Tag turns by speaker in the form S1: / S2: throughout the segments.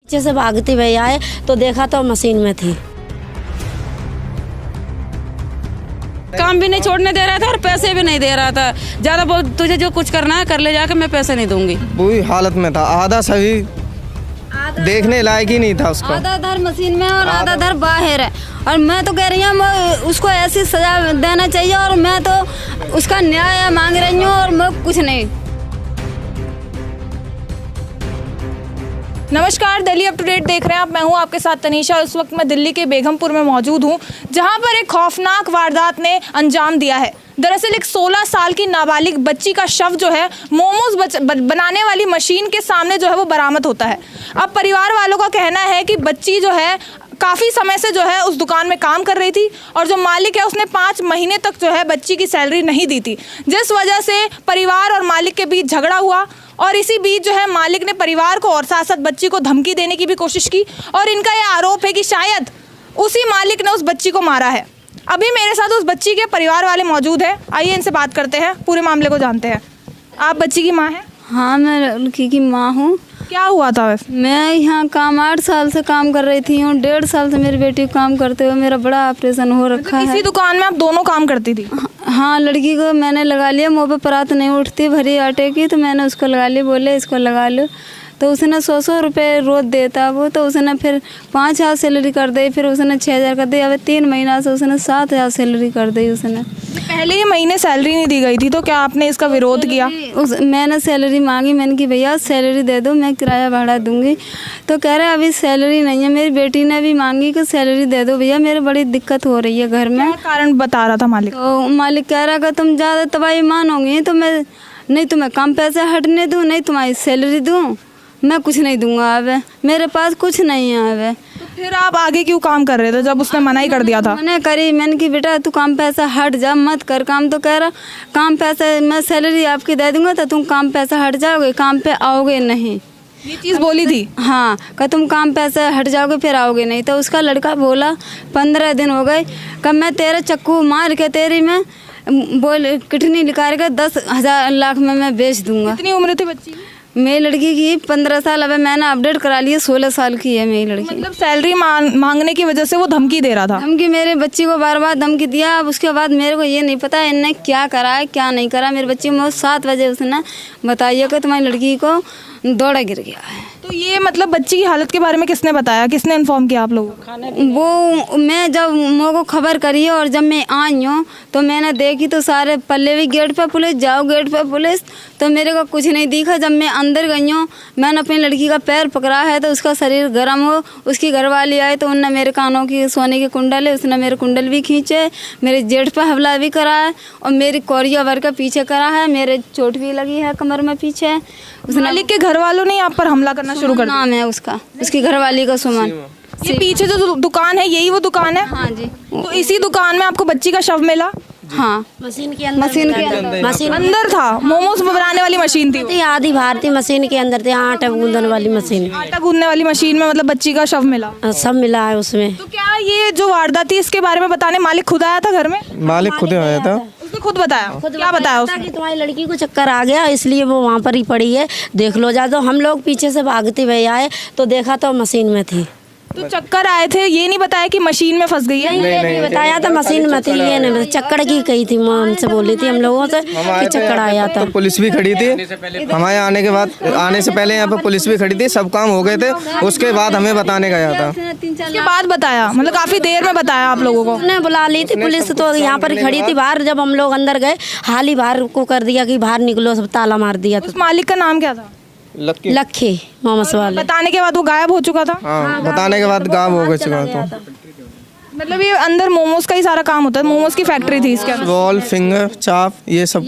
S1: जैसे भागती हुई आए तो देखा तो मशीन में थी।
S2: काम भी नहीं छोड़ने दे रहा था और पैसे भी नहीं दे रहा था। ज्यादा बहुत तुझे जो कुछ करना है कर ले जाकर, मैं पैसे नहीं दूंगी।
S3: बुरी हालत में था, आधा सही देखने लायक ही नहीं था उसको।
S4: आधा धर मशीन में और आधा धर बाहर है। और मैं तो कह रही हूँ उसको ऐसी सजा देना चाहिए और मैं तो उसका न्याय मांग रही हूँ और मैं कुछ नहीं।
S5: नमस्कार, दिल्ली अप टू डेट देख रहे हैं आप। मैं हूं आपके साथ तनीषा। इस वक्त मैं दिल्ली के बेगमपुर में मौजूद हूं, जहां पर एक खौफनाक वारदात ने अंजाम दिया है। दरअसल एक 16 साल की नाबालिग बच्ची का शव जो है मोमोज बनाने वाली मशीन के सामने जो है वो बरामद होता है। अब परिवार वालों का कहना है कि बच्ची जो है काफ़ी समय से जो है उस दुकान में काम कर रही थी और जो मालिक है उसने 5 महीने तक जो है बच्ची की सैलरी नहीं दी थी, जिस वजह से परिवार और मालिक के बीच झगड़ा हुआ। और इसी बीच जो है मालिक ने परिवार को और साथ साथ बच्ची को धमकी देने की भी कोशिश की और इनका यह आरोप है कि शायद उसी मालिक ने उस बच्ची को मारा है। अभी मेरे साथ उस बच्ची के परिवार वाले मौजूद हैं, आइए इनसे बात करते हैं, पूरे मामले को जानते हैं। आप बच्ची की माँ हैं?
S4: हाँ, मैं लड़की की माँ हूँ।
S5: क्या हुआ था वैसे?
S4: मैं यहाँ 8 साल से काम कर रही थी और 1.5 साल से मेरी बेटी को काम करते हुए मेरा बड़ा ऑपरेशन हो रखा है।
S5: इसी दुकान में आप दोनों काम करती थी?
S4: हाँ, लड़की को मैंने लगा लिया। मुँह पे परात नहीं उठती भरी आटे की, तो मैंने उसको लगा लिया। बोले इसको लगा लो, तो उसने 100 रुपये रोज देता वो, तो उसने फिर 5,000 सैलरी कर दी, फिर उसने 6,000 कर दी। अब 3 महीना से उसने 7,000 सैलरी कर दी। उसने
S5: पहले ही महीने सैलरी नहीं दी गई थी, तो क्या आपने इसका विरोध किया?
S4: मैंने सैलरी मांगी, मैंने कि भैया सैलरी दे दो, मैं किराया भाड़ा दूंगी। तो कह रहे अभी सैलरी नहीं है। मेरी बेटी ने भी मांगी कि सैलरी दे दो भैया, मेरे बड़ी दिक्कत हो रही है घर में।
S5: क्या कारण बता रहा था मालिक?
S4: तो मालिक कह रहा कि तुम ज़्यादा तबाही मानोगी तो मैं नहीं तुम्हें कम पैसे हटने दूँ, नहीं तुम्हारी सैलरी दूँ, मैं कुछ नहीं दूंगा। अब मेरे पास कुछ नहीं है। अब
S5: तो फिर आप आगे क्यों काम कर रहे थे जब उसने मना ही कर दिया था?
S4: मैंने करी, मैंने कि बेटा तू काम पैसा हट जा, मत कर काम। तो कह रहा काम पैसा मैं सैलरी आपकी दे दूंगा तो तुम काम पैसा हट जाओगे, काम पे आओगे नहीं।
S5: ये चीज़ बोली थी?
S4: हाँ, कि तुम काम पैसे हट जाओगे फिर आओगे नहीं। तो उसका लड़का बोला 15 दिन हो गए, कब मैं तेरे चक्कू मार के तेरी मैं बोल किडनी निकाल के 10,000 लाख में मैं बेच दूंगा।
S5: कितनी उम्र थी बच्ची की?
S4: मेरी लड़की की 15 साल। अब मैंने अपडेट करा लिया, 16 साल की है मेरी लड़की।
S5: मतलब सैलरी मांगने की वजह से वो धमकी दे रहा था?
S4: धमकी, मेरे बच्ची को बार बार धमकी दिया। अब उसके बाद मेरे को ये नहीं पता इनने क्या करा है क्या नहीं करा। मेरी बच्ची को 7 बजे उसने बताइए कि तुम्हारी लड़की को दौड़ा गिर गया है।
S5: तो ये मतलब बच्ची की हालत के बारे में किसने बताया, किसने इन्फॉर्म किया आप लोगों को?
S4: वो मैं जब मेरे को खबर करी और जब मैं आई हूँ तो मैंने देखी तो सारे पल्ले भी गेट पे पुलिस, जाओ गेट पे पुलिस, तो मेरे को कुछ नहीं दिखा। जब मैं अंदर गई हूँ, मैंने अपनी लड़की का पैर पकड़ा है तो उसका शरीर गर्म हो। उसकी घरवाली आई तो उनने मेरे कानों की सोने के कुंडल है, उसने मेरे कुंडल भी खींचे, मेरे जेठ पे हमला भी करा है और मेरी कोरिया भर का पीछे करा है। मेरे चोट भी लगी है कमर में पीछे। उसने
S5: मालिक के घर वालों ने आप पर हमला करना शुरू कर दिया?
S4: नाम है उसका, उसकी घरवाली का सुमन।
S5: ये पीछे जो दुकान है यही वो दुकान है?
S4: हाँ जी।
S5: तो इसी दुकान में आपको बच्ची का शव मिला?
S4: हाँ,
S1: मशीन के अंदर मशीन
S5: अंदर था? मोमोज बनाने वाली मशीन थी वो?
S1: थी, आधी भारतीय मशीन के अंदर थी, आटा गूंदने वाली मशीन।
S5: आटा गूंदने वाली मशीन में मतलब बच्ची का शव मिला?
S1: सब मिला है उसमें।
S5: तो क्या ये जो वारदात थी इसके बारे में बताने मालिक खुद आया था घर में?
S3: मालिक खुद आया था।
S5: उसने खुद बताया? क्या बताया उसने?
S1: कि तुम्हारी लड़की को चक्कर आ गया इसलिए वो वहाँ पर ही पड़ी है, देख लो जा। तो हम लोग पीछे से भागते हुए आए तो देखा तो मशीन में थी।
S5: तो चक्कर आए थे, ये नहीं बताया कि मशीन में फंस गई है?
S1: नहीं बताया था मशीन में थी, ये नहीं चक्कर की कही थी। हमसे बोली थी हम लोगों से कि चक्कर आया था।
S3: तो पुलिस भी खड़ी थी हमारे आने के बाद, आने से पहले यहाँ पे पुलिस भी खड़ी थी, सब काम हो गए थे। उसके बाद हमें बताने गया था।
S5: उसके बाद बताया? मतलब काफी देर में बताया आप लोगों को?
S1: हमने बुला ली थी पुलिस, तो यहाँ पर खड़ी थी बाहर। जब हम लोग अंदर गए, हाल ही बाहर को कर दिया कि बाहर निकलो, सब ताला मार दिया।
S5: उस मालिक का नाम क्या था?
S1: लक्की मोमोस वाले।
S5: बताने के बाद वो गायब हो चुका था?
S3: हाँ, बताने के बाद गायब हो चुका था।
S5: मतलब ये अंदर मोमोज का ही सारा काम होता है? मोमोज की फैक्ट्री थी इसके अंदर?
S3: रोल, फिंगर, चाप, ये सब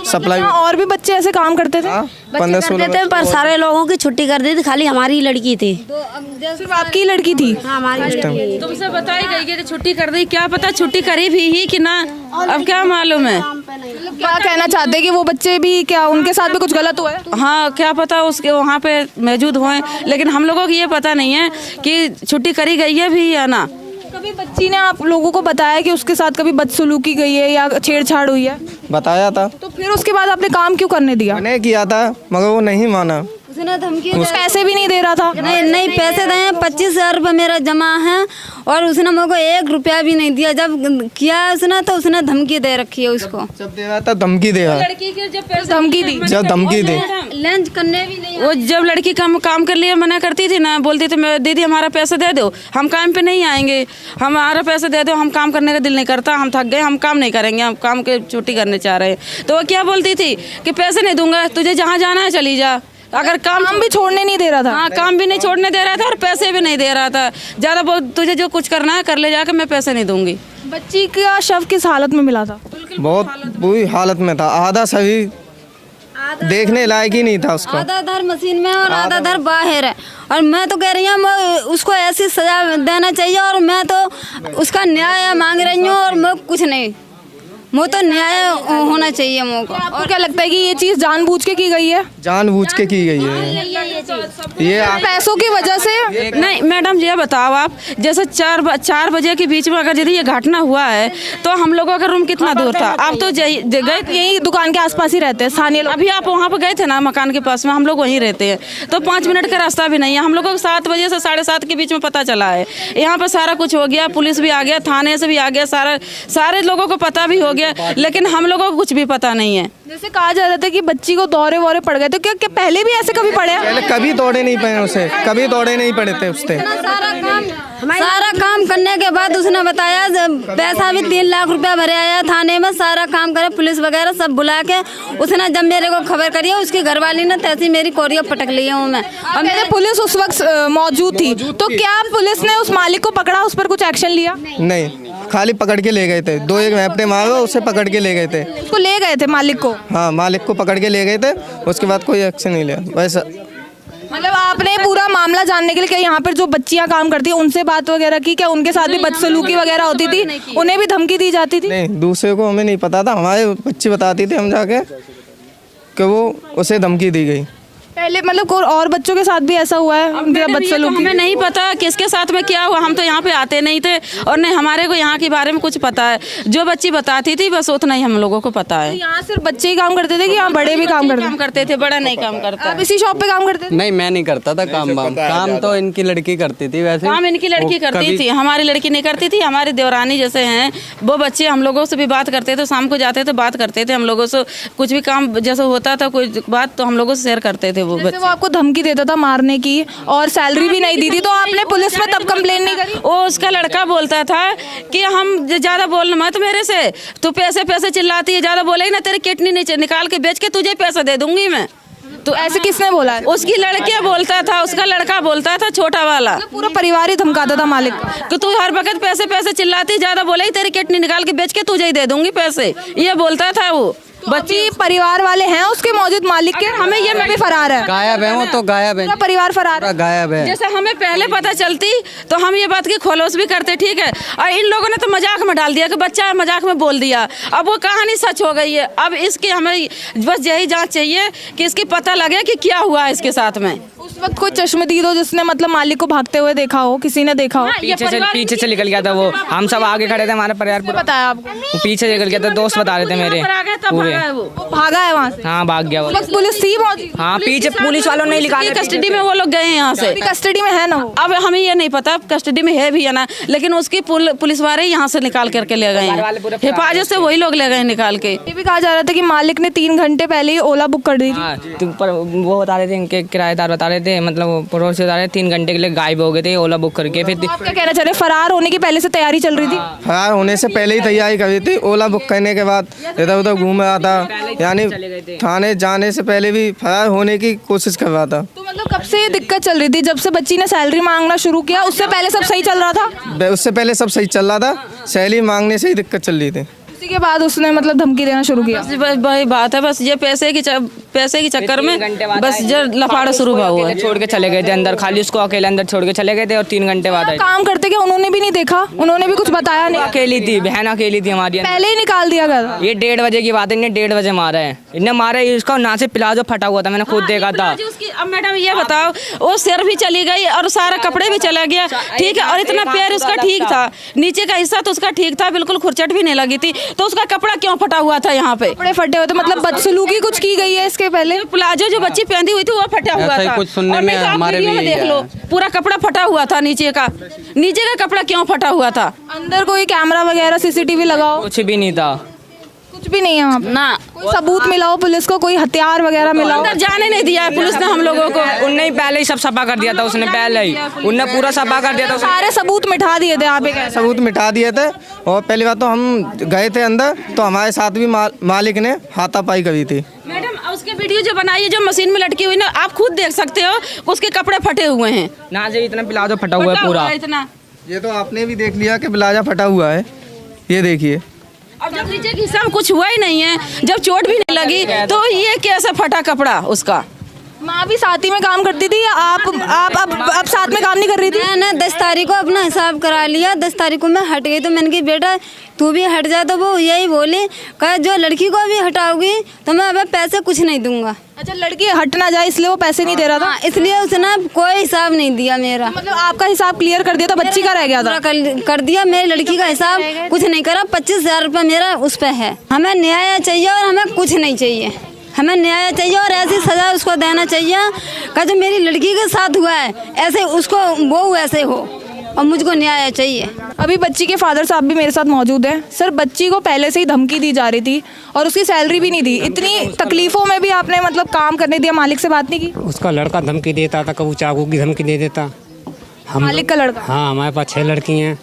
S3: सप्लाई।
S5: और भी बच्चे ऐसे काम करते थे?
S3: 15-16
S1: थे, पर सारे लोगों की छुट्टी कर दी थी, खाली हमारी लड़की थी।
S5: सिर्फ आपकी लड़की थी?
S1: हाँ, हमारी लड़की।
S2: तुमसे बताई गई कि छुट्टी कर दी, क्या पता छुट्टी करी भी ही कि ना, अब क्या मालूम है।
S5: क्या कहना चाहते हैं कि वो बच्चे भी, क्या उनके साथ भी कुछ गलत हुआ है?
S2: हाँ, क्या पता उसके वहाँ पे मौजूद हुए, लेकिन हम लोगों को ये पता नहीं है कि छुट्टी करी गई है भी या ना।
S5: कभी बच्ची ने आप लोगों को बताया कि उसके साथ कभी बदसलूकी गई है या छेड़छाड़ हुई है?
S3: बताया था।
S5: तो फिर उसके बाद आपने काम क्यों करने दिया?
S3: मैंने किया था मगर वो नहीं माना।
S4: उसने धमकी
S5: पैसे भी नहीं दे रहा था।
S4: नहीं पैसे दिए हैं, 25,000 रुपये मेरा जमा है और उसने मेरे को 1 रुपया भी नहीं दिया। जब किया उसने तो उसने धमकी दे रखी है उसको।
S3: जब दे रहा था धमकी दे रहा,
S2: लड़की की जब पैसे
S5: धमकी दी,
S3: जब धमकी दे,
S4: लंच करने भी नहीं।
S2: वो जब लड़की काम कर लिए मना करती थी ना, बोलती थी दीदी हमारा पैसा दे दो, हम काम पे नहीं आएंगे, हमारा पैसा दे दो, हम काम करने का दिल नहीं करता, हम थक गए, हम काम नहीं करेंगे, हम काम के छुट्टी करने चाह रहे हैं। तो वो क्या बोलती थी कि पैसे नहीं दूंगा, तुझे जहाँ जाना है चली जा। अगर काम
S5: भी छोड़ने नहीं दे रहा था।
S2: हाँ, काम भी नहीं छोड़ने दे रहा था और पैसे भी नहीं दे रहा था। ज़्यादा बोल तुझे जो कुछ करना है कर ले जाकर, मैं पैसे नहीं दूंगी।
S5: बच्ची का शव किस हालत में मिला था?
S3: बहुत बुरी हालत में था, आधा सही देखने लायक ही नहीं था उसको।
S4: आधा धर मशीन में और आधा धर बाहर है। और मैं तो कह रही हूँ उसको ऐसी सजा देना चाहिए और मैं तो उसका न्याय मांग रही हूँ और मैं कुछ नहीं, वो तो न्याय होना चाहिए मुझको।
S5: आपको क्या लगता है कि ये चीज़ जानबूझ के की गई है?
S3: जानबूझ के की गई है ये।
S5: पैसों की वजह से?
S2: नहीं मैडम, ये बताओ आप, जैसे 4 बजे के बीच में अगर यदि ये घटना हुआ है तो हम लोगों का रूम कितना दूर था? आप तो गए
S5: यही दुकान के आसपास ही रहते हैं स्थानीय लोग।
S2: अभी आप वहाँ पर गए थे ना मकान के पास में, हम लोग वहीं रहते हैं, तो 5 मिनट का रास्ता भी नहीं है। हम लोगों को 7 बजे से 7:30 के बीच में पता चला है। यहाँ पर सारा कुछ हो गया, पुलिस भी आ गया, थाने से भी आ गया, सारे लोगों को पता भी हो गया, लेकिन हम लोगों को कुछ भी पता नहीं है।
S5: जैसे कहा जा रहा था कि बच्ची को दौरे वौरे पड़ गए, तो क्या पहले भी ऐसे कभी पड़े?
S3: पहले कभी दौड़े नहीं पड़े उसे, कभी दौड़े नहीं पड़े थे उससे।
S4: सारा काम करने के बाद उसने बताया पैसा भी 3 लाख रुपया भरे आया थाने में, सारा काम करे, पुलिस वगैरह सब बुला के उसने जब मेरे को खबर करी, उसकी घरवाली ने तैसी मेरी कोरिया पटक ली हूँ मैं।
S5: और मेरे पुलिस उस वक्त मौजूद थी, तो क्या पुलिस ने उस मालिक को पकड़ा, उस पर कुछ एक्शन लिया?
S3: नहीं, खाली पकड़ के ले गए थे, 2-1 मैपटे मारो उसे पकड़ के ले गए थे।
S5: उसको ले गए थे मालिक को?
S3: हाँ, मालिक को पकड़ के ले गए थे, उसके बाद कोई एक्शन नहीं लिया। वैसा
S5: मतलब आपने पूरा मामला जानने के लिए क्या यहाँ पर जो बच्चियाँ काम करती हैं उनसे बात वगैरह की? क्या उनके साथ भी बदसलूकी वगैरह होती थी? उन्हें भी धमकी दी जाती थी?
S3: नहीं, दूसरे को हमें नहीं पता था, हमारे बच्ची बताती थी हम जाके कि वो उसे धमकी दी गई।
S5: पहले मतलब और बच्चों के साथ भी ऐसा हुआ है उनके बदसलूकी?
S2: हमें नहीं पता किसके साथ में क्या हुआ, हम तो यहाँ पे आते नहीं थे और नहीं हमारे को यहाँ के बारे में कुछ पता है। जो बच्ची बताती थी बस उतना ही हम लोगों को पता है।
S5: यहाँ सिर्फ बच्चे ही काम करते थे कि यहाँ बड़े भी काम
S2: करते थे? बड़ा नहीं काम करता।
S5: आप इसी शॉप पे काम करते थे?
S6: नहीं, मैं नहीं करता था काम तो इनकी लड़की करती थी। वैसे
S2: काम इनकी लड़की करती थी, हमारी लड़की नहीं करती थी। हमारी देवरानी जैसे हैं वो बच्चे हम लोगों से भी बात करते थे, शाम को जाते थे बात करते थे हम लोगों से, कुछ भी काम जैसे होता था कोई बात तो हम लोगों से शेयर करते थे। वो बच्चे
S5: वो आपको धमकी देता था मारने की और सैलरी भी नहीं दी थी, तो आपने पुलिस में तब कंप्लेन नहीं करी?
S2: वो उसका लड़का बोलता था कि हम ज्यादा बोलना मत मेरे से, तू पैसे चिल्लाती है, ज्यादा बोलेगी ना तेरी किडनी निकाल के बेच के तुझे पैसा दे दूंगी मैं।
S5: तो ऐसे किसने बोला है?
S2: उसकी लड़के बोलता था, उसका लड़का बोलता था, छोटा वाला।
S5: पूरा परिवार ही धमकाता था मालिक
S2: कि तू हर वक्त पैसे चिल्लाती, ज्यादा बोलेगी तेरी किडनी निकाल के बेच के तुझे ही दे दूंगी पैसे, ये बोलता था वो।
S5: बच्ची परिवार वाले हैं उसके मौजूद मालिक के? हमें ये भी फरार है,
S6: गायब है वो तो, गायब है,
S5: पूरा परिवार फरार है,
S6: गायब है।
S2: जैसे हमें पहले पता चलती तो हम ये बात की खोलस भी करते, ठीक है। और इन लोगों ने तो मजाक में डाल दिया कि बच्चा मजाक में बोल दिया, अब वो कहानी सच हो गई है। अब इसकी हमें बस यही जांच चाहिए कि इसकी पता लगे कि क्या हुआ है इसके साथ में।
S5: उस वक्त कोई चश्मदीद हो जिसने मतलब मालिक को भागते हुए देखा हो, किसी ने देखा हो?
S7: पीछे से निकल गया था वो, हम सब आगे खड़े थे, हमारा परिवार पूरा
S5: बताया आपको?
S7: वो पीछे निकल गया था, दोस्त बता रहे थे मेरे पूरे।
S5: भागा है वहाँ से?
S7: हाँ, भाग गया वो।
S5: पुलिस थी मौजूद?
S7: हाँ, पीछे पुलिस वालों ने निकाला,
S2: कस्टडी में वो लोग गए यहाँ से।
S5: कस्टडी में है ना वो?
S2: अब हमें ये नहीं पता कस्टडी में है भी या ना, लेकिन उसकी पुलिस वाले यहाँ से निकाल करके ले गए हैं, हिफाजत से वही लोग ले गए निकाल के।
S5: ये भी कहा जा रहा था कि मालिक ने 3 घंटे पहले ही ओला बुक कर दी थी।
S7: वो बता रहे थे, इनके किराएदार बता रहे थे, मतलब पड़ोसी बता रहे थे 3 घंटे के लिए गायब हो गए थे ओला बुक करके। फिर
S5: आप क्या कहना चाह रहे? फरार होने की पहले से तैयारी चल रही थी?
S3: फरार होने से पहले ही तैयारी करी थी, ओला बुक करने के बाद इधर उधर घूम रहा था, यानी थाने जाने से पहले भी फरार होने की कोशिश कर रहा था।
S5: तो मतलब कब से ये दिक्कत चल रही थी? जब से बच्ची ने सैलरी मांगना शुरू किया उससे पहले सब सही चल रहा था?
S3: उससे पहले सब सही चल रहा था, सैलरी मांगने से ही दिक्कत चल रही थी।
S5: उसी के बाद उसने मतलब धमकी देना शुरू किया?
S2: बस वही बात है, बस ये पैसे के चक्कर में बस जो लफाड़ा शुरू हुआ है।
S7: छोड़ के चले गए थे अंदर, खाली उसको अकेले अंदर छोड़ के चले गए थे और 3 घंटे बाद आए।
S5: काम करते क्या उन्होंने भी नहीं देखा? उन्होंने भी कुछ बताया नहीं?
S7: अकेली थी, बहन अकेली थी हमारी।
S5: पहले ही निकाल दिया गया था?
S7: ये 1:30 बजे की बात है, इन्हें 1:30 बजे मारा है, इन्हें मारा है, इसका ना से प्लाजो फटा हुआ था, मैंने खुद देखा था।
S2: अब मैडम ये बताओ, वो सिर भी चली गई और सारा कपड़े भी चला गया, ठीक है, और इतना पैर उसका ठीक था, नीचे का हिस्सा तो उसका ठीक था, बिल्कुल खुरचट भी नहीं लगी थी, तो उसका कपड़ा क्यों फटा हुआ था यहाँ पे?
S5: कपड़े फटे हुए थे, मतलब बदसलूकी कुछ की गई है इसके इसके पहले?
S2: प्लाजो जो बच्ची पहनी हुई थी वो फटा हुआ
S6: ऐसा ही
S2: था।
S6: कुछ सुनने
S2: और
S6: में
S2: नहीं तो आप
S6: हमारे
S2: वीडियो
S6: भी
S2: में
S6: यही
S2: देख लो,
S6: आया।
S2: पूरा कपड़ा फटा हुआ था नीचे का कपड़ा क्यों फटा हुआ था?
S5: अंदर कोई कैमरा वगैरह सीसीटीवी लगाओ?
S7: कुछ भी नहीं था।
S5: कुछ भी नहीं है वहाँ पे?
S2: ना
S5: कोई सबूत मिला हो पुलिस को, कोई हथियार वगैरह मिला हो?
S2: अंदर जाने नहीं दिया है पुलिस ने हम लोगों को।
S7: उनने ही पहले ही सब सफा कर दिया था, उसने पहले ही उनने पूरा सफा कर दिया था।
S5: सारे सबूत मिटा दिए थे आप? एक
S3: सबूत मिटा दिए थे। और पहली बात तो हम गए थे अंदर तो हमारे साथ भी मालिक ने हाथापाई करी थी।
S2: मैडम उसके वीडियो जो बनाई है जो मशीन में लटकी हुई ना, आप खुद देख सकते हो उसके कपड़े फटे हुए हैं।
S7: ना जी इतना प्लाजो फटा हुआ है पूरा।
S2: इतना
S3: ये तो आपने भी देख लिया कि ब्लाजा फटा हुआ है, ये देखिए।
S2: अब जब नीचे के हिस्सा में कुछ हुआ ही नहीं है, जब चोट भी नहीं लगी तो ये कैसे फटा कपड़ा उसका?
S5: माँ भी साथ ही में काम करती थी या आप अब साथ में काम नहीं कर रही थी?
S4: मैंने 10 तारीख को अपना हिसाब करा लिया, 10 तारीख को मैं हट गई तो मैंने कहा बेटा तू भी हट जा, तो वो यही बोली कहा जो लड़की को भी हटाओगी तो मैं अब पैसे कुछ नहीं दूंगा।
S5: अच्छा, लड़की हट ना जाए इसलिए वो पैसे नहीं दे रहा था?
S4: हाँ, इसलिए उसने कोई हिसाब नहीं दिया मेरा।
S5: मतलब आपका हिसाब क्लियर कर दिया था, बच्ची का रह गया था?
S4: पूरा कर दिया, मेरी लड़की का हिसाब कुछ नहीं करा। 25,000 रुपये मेरा उस पर है। हमें न्याय चाहिए और हमें कुछ नहीं चाहिए। हमें न्याय चाहिए और ऐसी सजा उसको देना चाहिए कि जो मेरी लड़की के साथ हुआ है ऐसे उसको वो ऐसे हो, और मुझको न्याय चाहिए।
S5: अभी बच्ची के फादर साहब भी मेरे साथ मौजूद हैं। सर, बच्ची को पहले से ही धमकी दी जा रही थी और उसकी सैलरी भी नहीं दी। इतनी तकलीफों में भी आपने मतलब काम करने दिया, मालिक से बात नहीं की?
S8: उसका लड़का धमकी देता था, कभी चाकू की धमकी दे देता। हम
S5: मालिक का लड़का?
S8: हाँ, हमारे पास 6 लड़की हैं।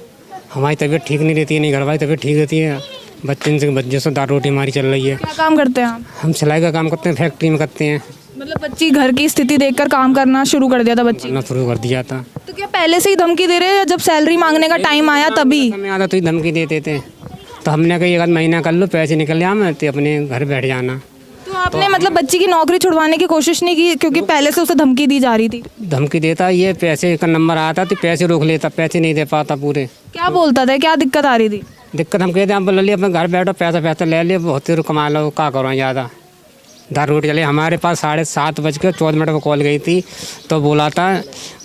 S8: हमारी तबीयत ठीक नहीं रहती है, नहीं घर वाली तबीयत ठीक रहती है। बच्चों से दाल रोटी हमारी चल रही है।
S5: क्या काम करते हैं आप?
S8: हम सिलाई का काम करते हैं, फैक्ट्री में करते हैं।
S5: मतलब बच्ची घर की स्थिति देखकर काम करना शुरू कर दिया था बच्ची?
S8: करना शुरू कर दिया था।
S5: तो क्या पहले से ही धमकी दे रहे हैं या जब सैलरी मांगने का टाइम आया तभी?
S8: हमें आता तो ही धमकी देते थे, तो हमने कहा 1 महीना कर लो, पैसे निकल जाए तो अपने घर बैठ जाना।
S5: तो आपने मतलब बच्ची की नौकरी छुड़वाने की कोशिश नहीं की क्योंकि पहले से उसे धमकी दी जा रही थी?
S8: धमकी देता, ये पैसे का नंबर आता तो पैसे रोक लेता, पैसे नहीं दे पाता पूरे।
S5: क्या बोलता था, क्या दिक्कत आ रही थी?
S8: दिक्कत हम कहते हैं, बोल लिए अपने घर बैठो, पैसा ले लिए, बहुत ही कमा लो, क्या करो ज़्यादा दाल रोटी चले। हमारे पास 7:14 पर कॉल गई थी, तो बोला था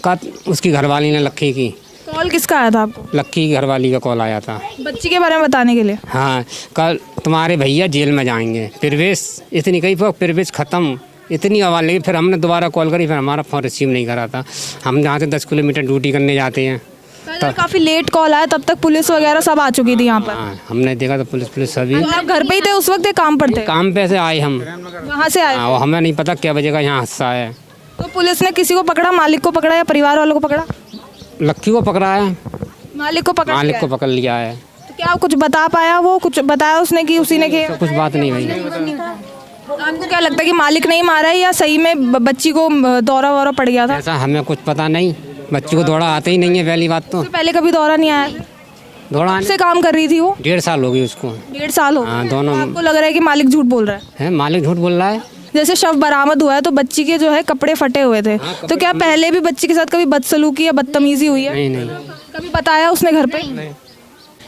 S8: का उसकी घरवाली ने लक्की की।
S5: कॉल किसका आया था आपको?
S8: लक्की की घरवाली का कॉल आया था,
S5: बच्ची के बारे में बताने के लिए?
S8: हाँ, कल तुम्हारे भैया जेल में जाएंगे। प्रवेश इतनी कही, प्रवेश ख़त्म, इतनी आवाज़ लगी। फिर हमने दोबारा कॉल करी, फिर हमारा फ़ोन रिसीव नहीं करा था। हम जहाँ से 10 किलोमीटर ड्यूटी करने जाते हैं।
S5: काफी लेट कॉल आया, तब तक पुलिस वगैरह सब आ चुकी थी यहाँ पर?
S8: हाँ, हमने देखा तो पुलिस सभी
S5: आप घर पे ही थे उस वक्त या काम पर थे?
S8: काम पे से आए हम,
S5: वहाँ से आए?
S8: हाँ, हमें नहीं पता क्या वजह का यहाँ हादसा है।
S5: तो पुलिस ने किसी को पकड़ा, मालिक को पकड़ा या परिवार वालों को पकड़ा?
S8: लक्की को पकड़ा है,
S5: मालिक को पकड़ा?
S8: मालिक को पकड़ लिया है।
S5: तो क्या कुछ बता पाया, वो कुछ बताया उसने कि उसी ने किया?
S8: कुछ बात नहीं भाई।
S5: आपको क्या लगता है कि मालिक नहीं मारा है या सही में बच्ची को दौरा वौरा पड़ गया था?
S8: ऐसा हमें कुछ पता नहीं, बच्ची को दौड़ा आते ही नहीं है पहली बात तो।
S5: पहले कभी दौरा नहीं आया?
S8: दौड़ा
S5: से काम कर रही थी वो?
S8: 1.5 साल हो गई उसको।
S5: 1.5 साल हो?
S8: हाँ, दोनों।
S5: आपको लग रहा है कि मालिक झूठ बोल रहा
S8: है? मालिक झूठ बोल रहा है।
S5: जैसे शव बरामद हुआ है तो बच्ची के जो है कपड़े फटे हुए थे, तो क्या पहले भी बच्ची के साथ कभी बदसलूकी या बदतमीजी हुई है?
S8: नहीं।
S5: कभी बताया उसने घर पे?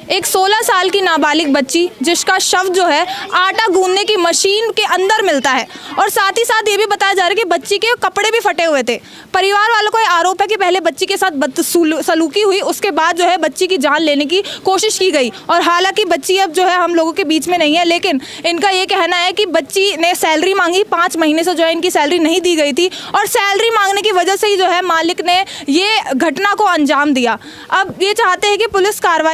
S5: एक 16 साल की नाबालिग बच्ची जिसका शव जो है आटा गूंदने की मशीन के अंदर मिलता है, और साथ ही साथ ये भी बताया जा रहा है कि बच्ची के कपड़े भी फटे हुए थे। परिवार वालों को आरोप है कि पहले बच्ची के साथ बदसलूकी हुई, उसके बाद जो है बच्ची की जान लेने की कोशिश की गई। और हालांकि बच्ची अब जो है हम लोगों के बीच में नहीं है, लेकिन इनका ये कहना है कि बच्ची ने सैलरी मांगी, 5 महीने से जो है इनकी सैलरी नहीं दी गई थी, और सैलरी मांगने की वजह से ही जो है मालिक ने ये घटना को अंजाम दिया। अब ये चाहते हैं कि पुलिस कार्रवाई